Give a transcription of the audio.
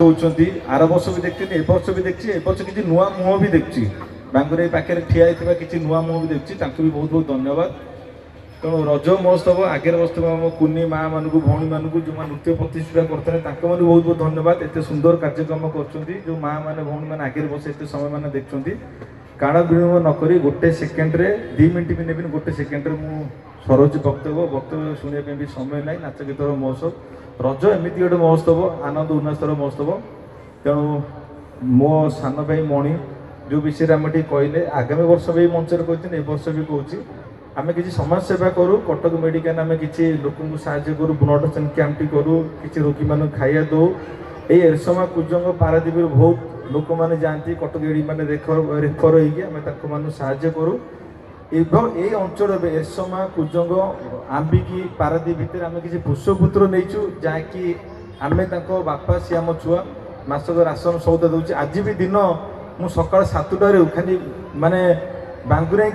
होउछंती are वर्ष भी देखछि ए वर्ष भी देखछि ए वर्ष किछि नुआ मुह भी देखछि बांगुरे पाखे ठिया होइथिबा किछि नुआ मुह भी देखछि तांकु भी बहुत बहुत धन्यवाद। तेणु रज महोत्सव आगे बसुव आम कुनी माँ मानक भौणी मानक जो नृत्य प्रतिष्ठा करते हैं बहुत बहुत धन्यवाद। एत सुंदर कार्यक्रम कर जो माँ मैंने भौणी मैंने आगे बस एत समय मैंने देखते काण विलम्ब नक गोटे सेकेंड 2 मिनट भी नेबी गोटे सेकेंड मु सरोज वक्तव्य शुणा भी समय ना नाच गीतर महोत्सव रज एमती गोटे महोत्सव आनंद उल्लासर महोत्सव। तेणु मो सान भाई मणि जो विषय आम कहले आगामी वर्ष भी मंचर कहते वर्ष भी कहूँ आम किसी समाज सेवा करूँ कटक मेडिकल आम कि लोक साहय करूँ ब्लड कैंप करूँ किसी रोगी मान खाया दो ये एरसमा कुजंग पारादीप बहुत लोक मैंने जाती कटक एडी मैंने रेफर होकर साहय करूँ एवं ये अंचल एरसमा कुजंग आंबिकी पारादीप भितर आम किसी पुष्पपुत्र नहीं जहाँकि आम बापा सी आम छुआ मासक राशन सौदा दूचे आज भी दिन मु सकाल 7टार खाली माने बांगुरा